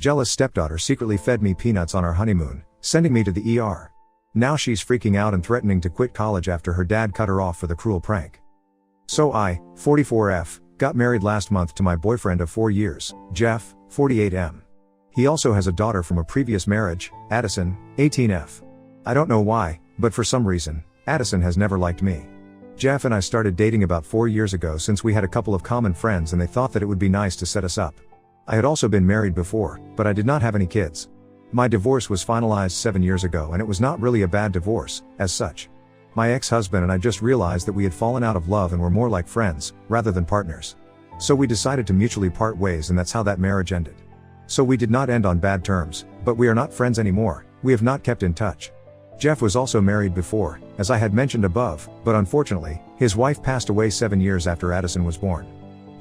Jealous stepdaughter secretly fed me peanuts on our honeymoon, sending me to the ER. Now she's freaking out and threatening to quit college after her dad cut her off for the cruel prank. So I, 44F, got married last month to my boyfriend of 4 years, Jeff, 48M. He also has a daughter from a previous marriage, Addison, 18F. I don't know why, but for some reason, Addison has never liked me. Jeff and I started dating about 4 years ago since we had a couple of common friends and they thought that it would be nice to set us up. I had also been married before, but I did not have any kids. My divorce was finalized 7 years ago and it was not really a bad divorce, as such. My ex-husband and I just realized that we had fallen out of love and were more like friends, rather than partners. So we decided to mutually part ways and that's how that marriage ended. So we did not end on bad terms, but we are not friends anymore, we have not kept in touch. Jeff was also married before, as I had mentioned above, but unfortunately, his wife passed away 7 years after Addison was born.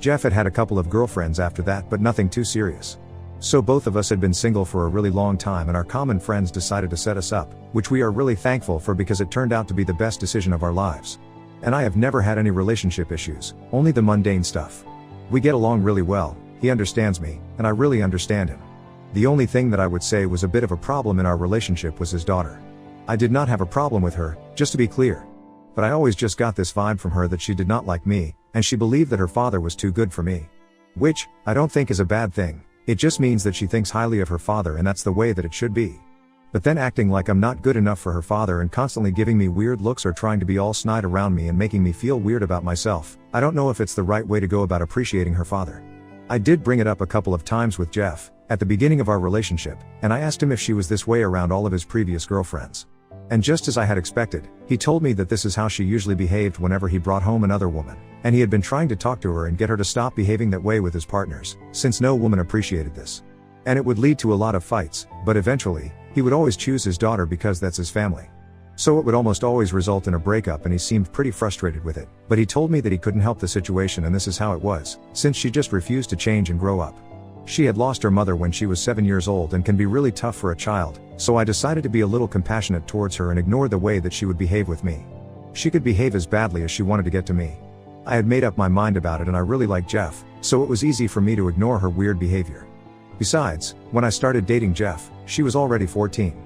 Jeff had had a couple of girlfriends after that but nothing too serious. So both of us had been single for a really long time and our common friends decided to set us up, which we are really thankful for because it turned out to be the best decision of our lives. And I have never had any relationship issues, only the mundane stuff. We get along really well, he understands me, and I really understand him. The only thing that I would say was a bit of a problem in our relationship was his daughter. I did not have a problem with her, just to be clear. But I always just got this vibe from her that she did not like me, and she believed that her father was too good for me. Which, I don't think is a bad thing, it just means that she thinks highly of her father and that's the way that it should be. But then acting like I'm not good enough for her father and constantly giving me weird looks or trying to be all snide around me and making me feel weird about myself, I don't know if it's the right way to go about appreciating her father. I did bring it up a couple of times with Jeff, at the beginning of our relationship, and I asked him if she was this way around all of his previous girlfriends. And just as I had expected, he told me that this is how she usually behaved whenever he brought home another woman, and he had been trying to talk to her and get her to stop behaving that way with his partners, since no woman appreciated this. And it would lead to a lot of fights, but eventually, he would always choose his daughter because that's his family. So it would almost always result in a breakup and he seemed pretty frustrated with it, but he told me that he couldn't help the situation and this is how it was, since she just refused to change and grow up. She had lost her mother when she was 7 years old and can be really tough for a child, so I decided to be a little compassionate towards her and ignore the way that she would behave with me. She could behave as badly as she wanted to get to me. I had made up my mind about it and I really liked Jeff, so it was easy for me to ignore her weird behavior. Besides, when I started dating Jeff, she was already 14.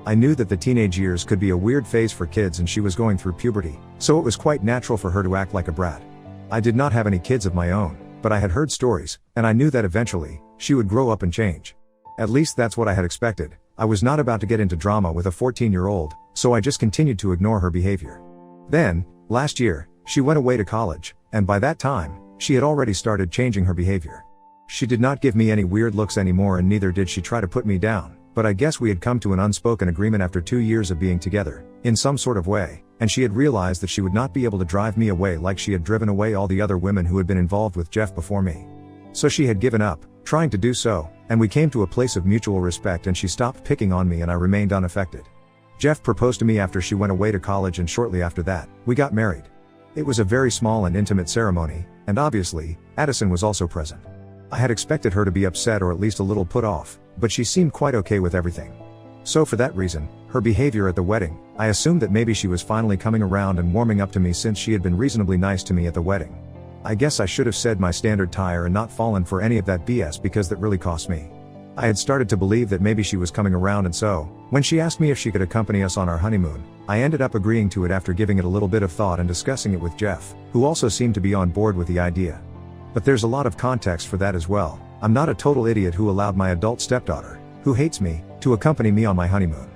I knew that the teenage years could be a weird phase for kids and she was going through puberty, so it was quite natural for her to act like a brat. I did not have any kids of my own, but I had heard stories, and I knew that eventually, she would grow up and change. At least that's what I had expected. I was not about to get into drama with a 14-year-old, so I just continued to ignore her behavior. Then, last year, she went away to college, and by that time, she had already started changing her behavior. She did not give me any weird looks anymore and neither did she try to put me down, but I guess we had come to an unspoken agreement after 2 years of being together, in some sort of way, and she had realized that she would not be able to drive me away like she had driven away all the other women who had been involved with Jeff before me. So she had given up, trying to do so, and we came to a place of mutual respect and she stopped picking on me and I remained unaffected. Jeff proposed to me after she went away to college and shortly after that, we got married. It was a very small and intimate ceremony, and obviously, Addison was also present. I had expected her to be upset or at least a little put off, but she seemed quite okay with everything. So for that reason, her behavior at the wedding, I assumed that maybe she was finally coming around and warming up to me since she had been reasonably nice to me at the wedding. I guess I should have said my standard tire and not fallen for any of that BS because that really cost me. I had started to believe that maybe she was coming around and so, when she asked me if she could accompany us on our honeymoon, I ended up agreeing to it after giving it a little bit of thought and discussing it with Jeff, who also seemed to be on board with the idea. But there's a lot of context for that as well. I'm not a total idiot who allowed my adult stepdaughter, who hates me, to accompany me on my honeymoon.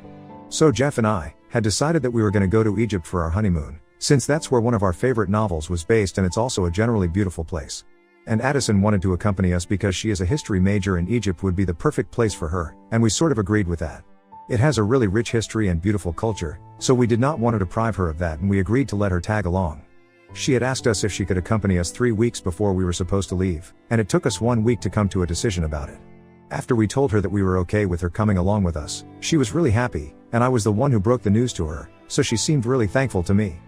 So Jeff and I had decided that we were going to go to Egypt for our honeymoon, since that's where one of our favorite novels was based and it's also a generally beautiful place. And Addison wanted to accompany us because she is a history major and Egypt would be the perfect place for her, and we sort of agreed with that. It has a really rich history and beautiful culture, so we did not want to deprive her of that and we agreed to let her tag along. She had asked us if she could accompany us 3 weeks before we were supposed to leave, and it took us 1 week to come to a decision about it. After we told her that we were okay with her coming along with us, she was really happy, and I was the one who broke the news to her, so she seemed really thankful to me.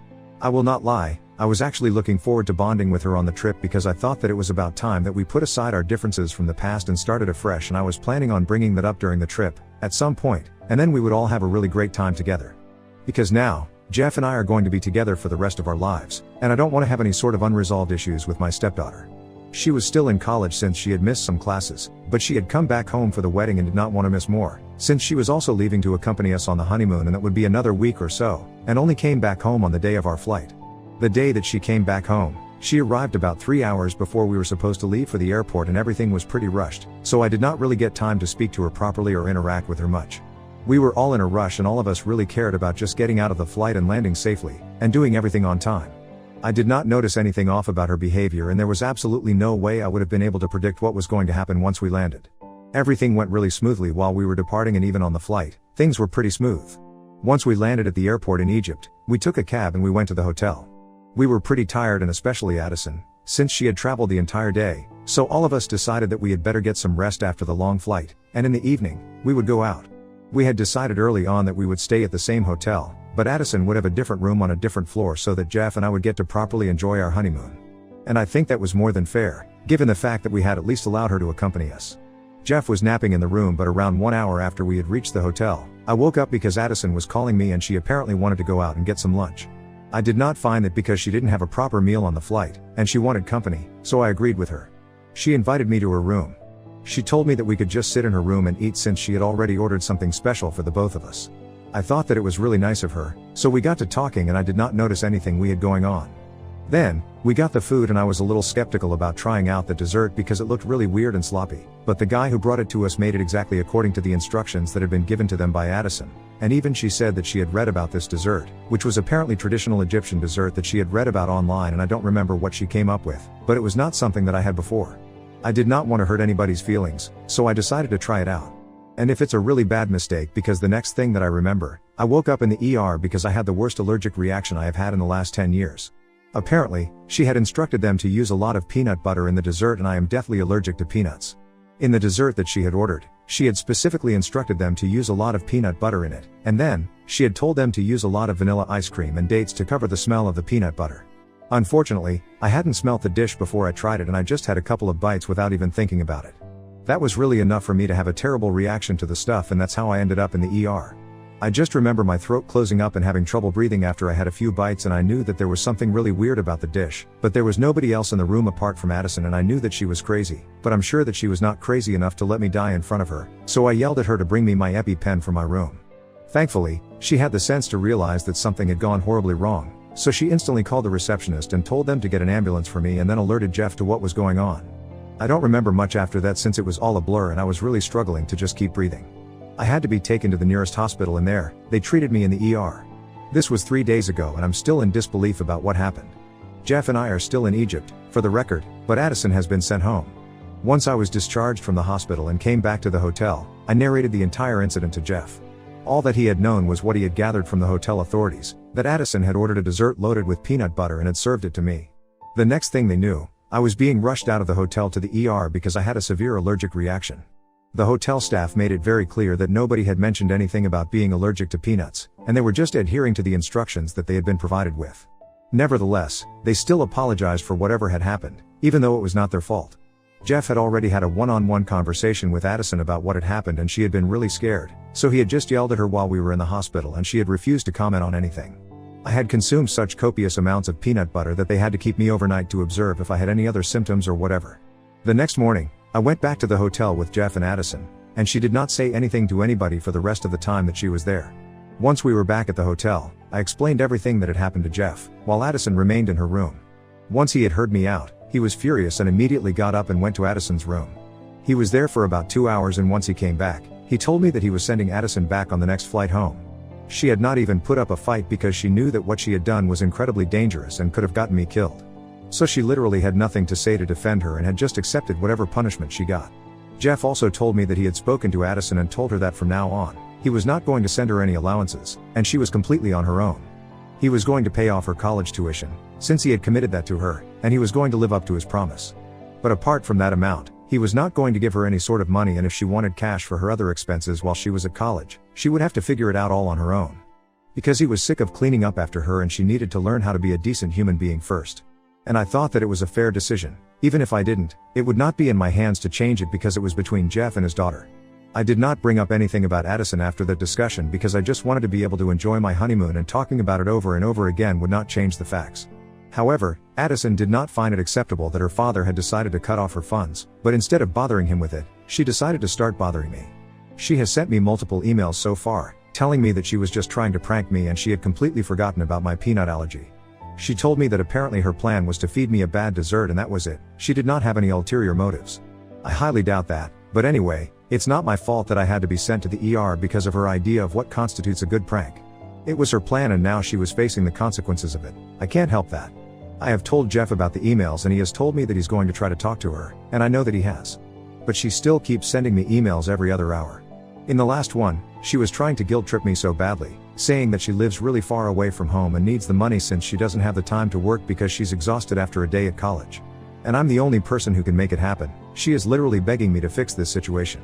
I will not lie, I was actually looking forward to bonding with her on the trip because I thought that it was about time that we put aside our differences from the past and started afresh, and I was planning on bringing that up during the trip, at some point, and then we would all have a really great time together. Because now, Jeff and I are going to be together for the rest of our lives, and I don't want to have any sort of unresolved issues with my stepdaughter. She was still in college since she had missed some classes, but she had come back home for the wedding and did not want to miss more, since she was also leaving to accompany us on the honeymoon, and that would be another week or so, and only came back home on the day of our flight. The day that she came back home, she arrived about 3 hours before we were supposed to leave for the airport, and everything was pretty rushed, so I did not really get time to speak to her properly or interact with her much. We were all in a rush, and all of us really cared about just getting out of the flight and landing safely, and doing everything on time. I did not notice anything off about her behavior, and there was absolutely no way I would have been able to predict what was going to happen once we landed. Everything went really smoothly while we were departing, and even on the flight, things were pretty smooth. Once we landed at the airport in Egypt, we took a cab and we went to the hotel. We were pretty tired, and especially Addison, since she had traveled the entire day, so all of us decided that we had better get some rest after the long flight, and in the evening, we would go out. We had decided early on that we would stay at the same hotel, but Addison would have a different room on a different floor so that Jeff and I would get to properly enjoy our honeymoon. And I think that was more than fair, given the fact that we had at least allowed her to accompany us. Jeff was napping in the room, but around 1 hour after we had reached the hotel, I woke up because Addison was calling me and she apparently wanted to go out and get some lunch. I did not find that because she didn't have a proper meal on the flight, and she wanted company, so I agreed with her. She invited me to her room. She told me that we could just sit in her room and eat since she had already ordered something special for the both of us. I thought that it was really nice of her, so we got to talking and I did not notice anything we had going on. Then, we got the food and I was a little skeptical about trying out the dessert because it looked really weird and sloppy, but the guy who brought it to us made it exactly according to the instructions that had been given to them by Addison, and even she said that she had read about this dessert, which was apparently traditional Egyptian dessert that she had read about online, and I don't remember what she came up with, but it was not something that I had before. I did not want to hurt anybody's feelings, so I decided to try it out. And if it's a really bad mistake, because the next thing that I remember, I woke up in the ER because I had the worst allergic reaction I have had in the last 10 years. Apparently, she had instructed them to use a lot of peanut butter in the dessert, and I am deathly allergic to peanuts. In the dessert that she had ordered, she had specifically instructed them to use a lot of peanut butter in it, and then, she had told them to use a lot of vanilla ice cream and dates to cover the smell of the peanut butter. Unfortunately, I hadn't smelt the dish before I tried it, and I just had a couple of bites without even thinking about it. That was really enough for me to have a terrible reaction to the stuff, and that's how I ended up in the ER. I just remember my throat closing up and having trouble breathing after I had a few bites, and I knew that there was something really weird about the dish, but there was nobody else in the room apart from Addison, and I knew that she was crazy, but I'm sure that she was not crazy enough to let me die in front of her, so I yelled at her to bring me my EpiPen from my room. Thankfully, she had the sense to realize that something had gone horribly wrong, so she instantly called the receptionist and told them to get an ambulance for me, and then alerted Jeff to what was going on. I don't remember much after that since it was all a blur and I was really struggling to just keep breathing. I had to be taken to the nearest hospital, and there, they treated me in the ER. This was 3 days ago and I'm still in disbelief about what happened. Jeff and I are still in Egypt, for the record, but Addison has been sent home. Once I was discharged from the hospital and came back to the hotel, I narrated the entire incident to Jeff. All that he had known was what he had gathered from the hotel authorities, that Addison had ordered a dessert loaded with peanut butter and had served it to me. The next thing they knew, I was being rushed out of the hotel to the ER because I had a severe allergic reaction. The hotel staff made it very clear that nobody had mentioned anything about being allergic to peanuts, and they were just adhering to the instructions that they had been provided with. Nevertheless, they still apologized for whatever had happened, even though it was not their fault. Jeff had already had a one-on-one conversation with Addison about what had happened, and she had been really scared, so he had just yelled at her while we were in the hospital, and she had refused to comment on anything. I had consumed such copious amounts of peanut butter that they had to keep me overnight to observe if I had any other symptoms or whatever. The next morning, I went back to the hotel with Jeff and Addison, and she did not say anything to anybody for the rest of the time that she was there. Once we were back at the hotel, I explained everything that had happened to Jeff, while Addison remained in her room. Once he had heard me out, he was furious and immediately got up and went to Addison's room. He was there for about 2 hours, and once he came back, he told me that he was sending Addison back on the next flight home. She had not even put up a fight because she knew that what she had done was incredibly dangerous and could have gotten me killed. So she literally had nothing to say to defend her and had just accepted whatever punishment she got. Jeff also told me that he had spoken to Addison and told her that from now on, he was not going to send her any allowances, and she was completely on her own. He was going to pay off her college tuition, since he had committed that to her, and he was going to live up to his promise. But apart from that amount, he was not going to give her any sort of money, and if she wanted cash for her other expenses while she was at college, she would have to figure it out all on her own. Because he was sick of cleaning up after her and she needed to learn how to be a decent human being first. And I thought that it was a fair decision. Even if I didn't, it would not be in my hands to change it because it was between Jeff and his daughter. I did not bring up anything about Addison after that discussion because I just wanted to be able to enjoy my honeymoon, and talking about it over and over again would not change the facts. However, Addison did not find it acceptable that her father had decided to cut off her funds, but instead of bothering him with it, she decided to start bothering me. She has sent me multiple emails so far, telling me that she was just trying to prank me and she had completely forgotten about my peanut allergy. She told me that apparently her plan was to feed me a bad dessert and that was it. She did not have any ulterior motives. I highly doubt that, but anyway, it's not my fault that I had to be sent to the ER because of her idea of what constitutes a good prank. It was her plan and now she was facing the consequences of it. I can't help that. I have told Jeff about the emails and he has told me that he's going to try to talk to her, and I know that he has. But she still keeps sending me emails every other hour. In the last one, she was trying to guilt trip me so badly, saying that she lives really far away from home and needs the money since she doesn't have the time to work because she's exhausted after a day at college. And I'm the only person who can make it happen. She is literally begging me to fix this situation.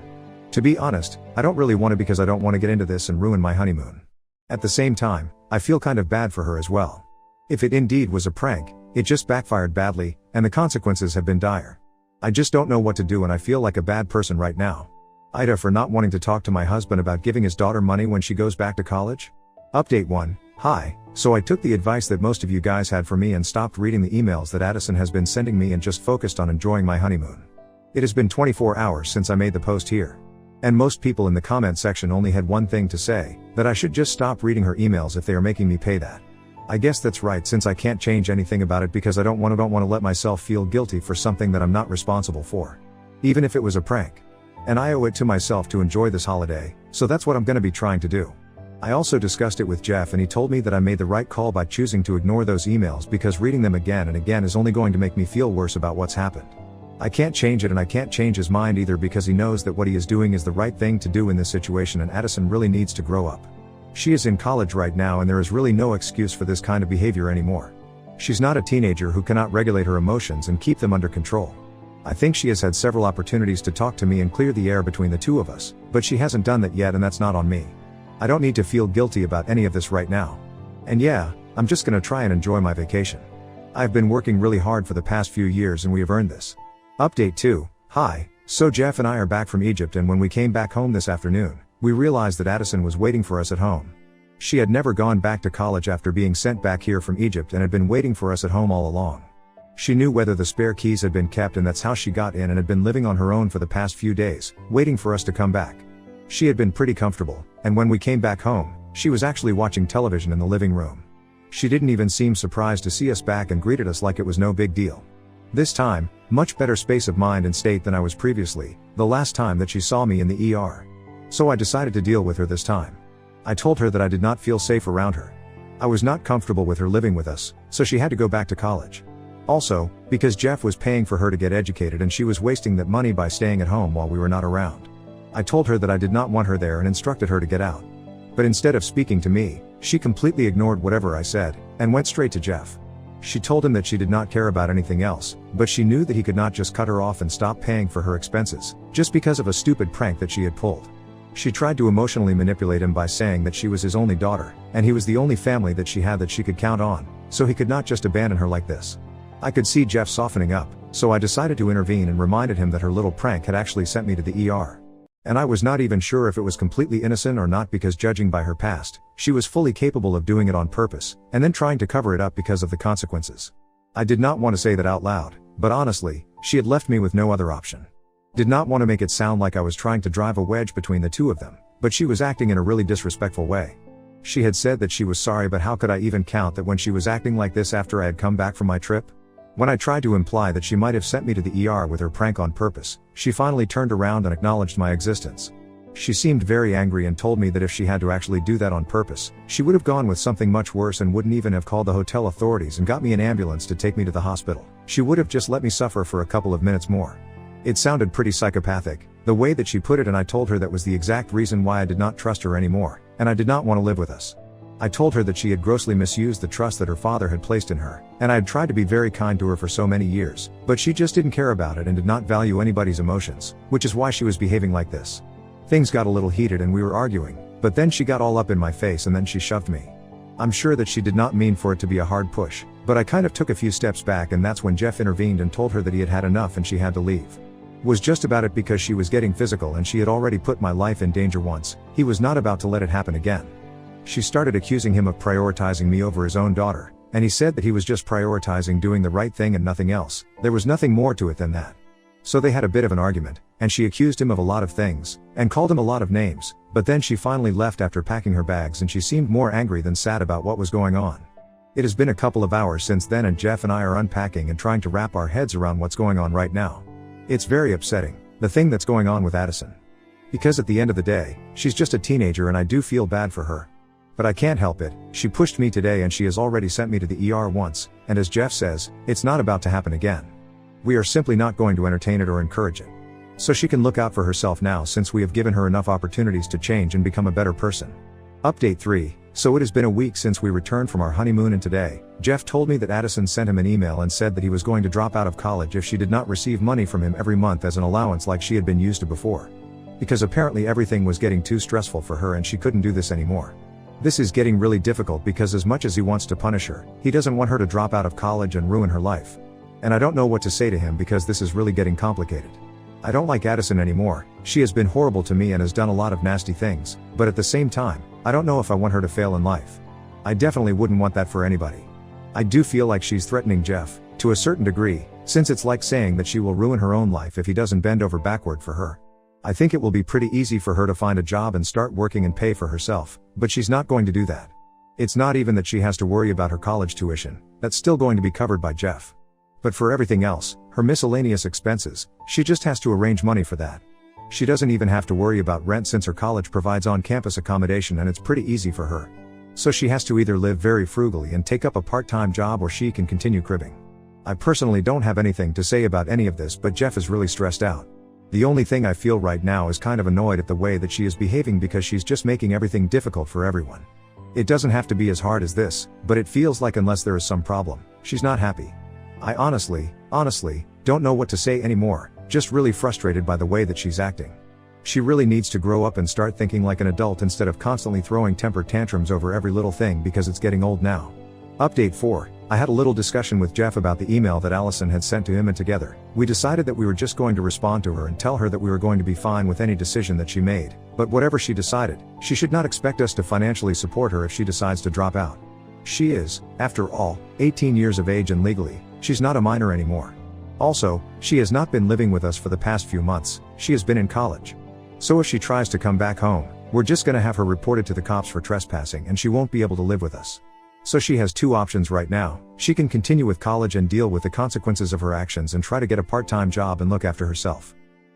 To be honest, I don't really want to because I don't want to get into this and ruin my honeymoon. At the same time, I feel kind of bad for her as well. If it indeed was a prank, it just backfired badly, and the consequences have been dire. I just don't know what to do and I feel like a bad person right now. IDA for not wanting to talk to my husband about giving his daughter money when she goes back to college? Update 1. Hi, so I took the advice that most of you guys had for me and stopped reading the emails that Addison has been sending me and just focused on enjoying my honeymoon. It has been 24 hours since I made the post here. And most people in the comment section only had one thing to say, that I should just stop reading her emails if they are making me pay that. I guess that's right since I can't change anything about it because I don't want to let myself feel guilty for something that I'm not responsible for. Even if it was a prank. And I owe it to myself to enjoy this holiday, so that's what I'm gonna be trying to do. I also discussed it with Jeff and he told me that I made the right call by choosing to ignore those emails because reading them again and again is only going to make me feel worse about what's happened. I can't change it and I can't change his mind either because he knows that what he is doing is the right thing to do in this situation and Addison really needs to grow up. She is in college right now and there is really no excuse for this kind of behavior anymore. She's not a teenager who cannot regulate her emotions and keep them under control. I think she has had several opportunities to talk to me and clear the air between the two of us, but she hasn't done that yet and that's not on me. I don't need to feel guilty about any of this right now. And yeah, I'm just gonna try and enjoy my vacation. I've been working really hard for the past few years and we have earned this. Update 2. Hi, so Jeff and I are back from Egypt and when we came back home this afternoon, we realized that Addison was waiting for us at home. She had never gone back to college after being sent back here from Egypt and had been waiting for us at home all along. She knew whether the spare keys had been kept and that's how she got in and had been living on her own for the past few days, waiting for us to come back. She had been pretty comfortable, and when we came back home, she was actually watching television in the living room. She didn't even seem surprised to see us back and greeted us like it was no big deal. This time, much better space of mind and state than I was previously, the last time that she saw me in the ER. So I decided to deal with her this time. I told her that I did not feel safe around her. I was not comfortable with her living with us, so she had to go back to college. Also, because Jeff was paying for her to get educated and she was wasting that money by staying at home while we were not around. I told her that I did not want her there and instructed her to get out. But instead of speaking to me, she completely ignored whatever I said, and went straight to Jeff. She told him that she did not care about anything else, but she knew that he could not just cut her off and stop paying for her expenses, just because of a stupid prank that she had pulled. She tried to emotionally manipulate him by saying that she was his only daughter, and he was the only family that she had that she could count on, so he could not just abandon her like this. I could see Jeff softening up, so I decided to intervene and reminded him that her little prank had actually sent me to the ER. And I was not even sure if it was completely innocent or not because judging by her past, she was fully capable of doing it on purpose, and then trying to cover it up because of the consequences. I did not want to say that out loud, but honestly, she had left me with no other option. Did not want to make it sound like I was trying to drive a wedge between the two of them, but she was acting in a really disrespectful way. She had said that she was sorry, but how could I even count that when she was acting like this after I had come back from my trip? When I tried to imply that she might have sent me to the ER with her prank on purpose, she finally turned around and acknowledged my existence. She seemed very angry and told me that if she had to actually do that on purpose, she would have gone with something much worse and wouldn't even have called the hotel authorities and got me an ambulance to take me to the hospital. She would have just let me suffer for a couple of minutes more. It sounded pretty psychopathic, the way that she put it, and I told her that was the exact reason why I did not trust her anymore, and I did not want to live with us. I told her that she had grossly misused the trust that her father had placed in her, and I had tried to be very kind to her for so many years, but she just didn't care about it and did not value anybody's emotions, which is why she was behaving like this. Things got a little heated and we were arguing, but then she got all up in my face and then she shoved me. I'm sure that she did not mean for it to be a hard push, but I kind of took a few steps back, and that's when Jeff intervened and told her that he had had enough and she had to leave. Was just about it because she was getting physical and she had already put my life in danger once. He was not about to let it happen again. She started accusing him of prioritizing me over his own daughter, and he said that he was just prioritizing doing the right thing and nothing else. There was nothing more to it than that. So they had a bit of an argument, and she accused him of a lot of things, and called him a lot of names, but then she finally left after packing her bags, and she seemed more angry than sad about what was going on. It has been a couple of hours since then, and Jeff and I are unpacking and trying to wrap our heads around what's going on right now. It's very upsetting, the thing that's going on with Addison. Because at the end of the day, she's just a teenager and I do feel bad for her. But I can't help it, she pushed me today and she has already sent me to the ER once, and as Jeff says, it's not about to happen again. We are simply not going to entertain it or encourage it. So she can look out for herself now, since we have given her enough opportunities to change and become a better person. Update 3. So it has been a week since we returned from our honeymoon, and today, Jeff told me that Addison sent him an email and said that he was going to drop out of college if she did not receive money from him every month as an allowance like she had been used to before. Because apparently everything was getting too stressful for her and she couldn't do this anymore. This is getting really difficult because as much as he wants to punish her, he doesn't want her to drop out of college and ruin her life. And I don't know what to say to him because this is really getting complicated. I don't like Addison anymore, she has been horrible to me and has done a lot of nasty things, but at the same time, I don't know if I want her to fail in life. I definitely wouldn't want that for anybody. I do feel like she's threatening Jeff, to a certain degree, since it's like saying that she will ruin her own life if he doesn't bend over backward for her. I think it will be pretty easy for her to find a job and start working and pay for herself, but she's not going to do that. It's not even that she has to worry about her college tuition, that's still going to be covered by Jeff. But for everything else, her miscellaneous expenses, she just has to arrange money for that. She doesn't even have to worry about rent since her college provides on-campus accommodation and it's pretty easy for her. So she has to either live very frugally and take up a part-time job, or she can continue cribbing. I personally don't have anything to say about any of this, but Jeff is really stressed out. The only thing I feel right now is kind of annoyed at the way that she is behaving because she's just making everything difficult for everyone. It doesn't have to be as hard as this, but it feels like unless there is some problem, she's not happy. I honestly, don't know what to say anymore, just really frustrated by the way that she's acting. She really needs to grow up and start thinking like an adult instead of constantly throwing temper tantrums over every little thing because it's getting old now. Update 4. I had a little discussion with Jeff about the email that Allison had sent to him, and together, we decided that we were just going to respond to her and tell her that we were going to be fine with any decision that she made, but whatever she decided, she should not expect us to financially support her if she decides to drop out. She is, after all, 18 years of age and legally, she's not a minor anymore. Also, she has not been living with us for the past few months, she has been in college. So if she tries to come back home, we're just gonna have her reported to the cops for trespassing and she won't be able to live with us. So she has two options right now: she can continue with college and deal with the consequences of her actions and try to get a part-time job and look after herself.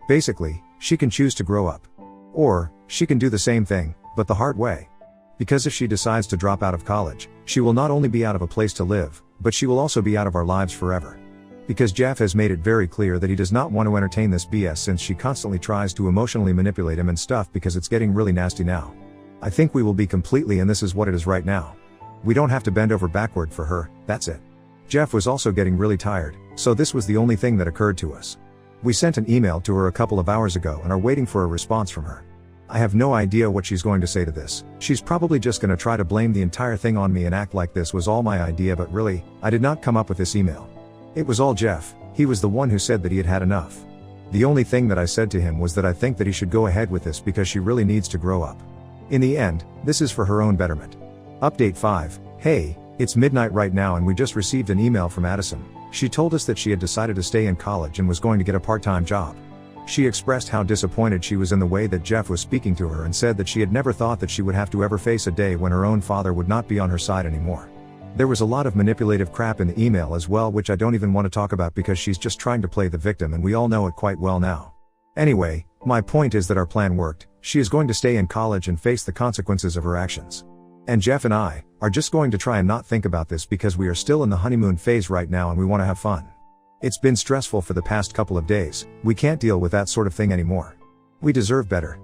Basically, she can choose to grow up. Or, she can do the same thing, but the hard way. Because if she decides to drop out of college, she will not only be out of a place to live, but she will also be out of our lives forever. Because Jeff has made it very clear that he does not want to entertain this BS since she constantly tries to emotionally manipulate him and stuff, because it's getting really nasty now. I think we will be completely, and this is what it is right now. We don't have to bend over backward for her, that's it. Jeff was also getting really tired, so this was the only thing that occurred to us. We sent an email to her a couple of hours ago and are waiting for a response from her. I have no idea what she's going to say to this. She's probably just gonna try to blame the entire thing on me and act like this was all my idea, but really, I did not come up with this email. It was all Jeff. He was the one who said that he had had enough. The only thing that I said to him was that I think that he should go ahead with this because she really needs to grow up. In the end, this is for her own betterment. Update 5. Hey, it's midnight right now and we just received an email from Addison. She told us that she had decided to stay in college and was going to get a part-time job. She expressed how disappointed she was in the way that Jeff was speaking to her and said that she had never thought that she would have to ever face a day when her own father would not be on her side anymore. There was a lot of manipulative crap in the email as well, which I don't even want to talk about because she's just trying to play the victim and we all know it quite well now. Anyway, my point is that our plan worked. She is going to stay in college and face the consequences of her actions. And Jeff and I are just going to try and not think about this because we are still in the honeymoon phase right now and we want to have fun. It's been stressful for the past couple of days, we can't deal with that sort of thing anymore. We deserve better.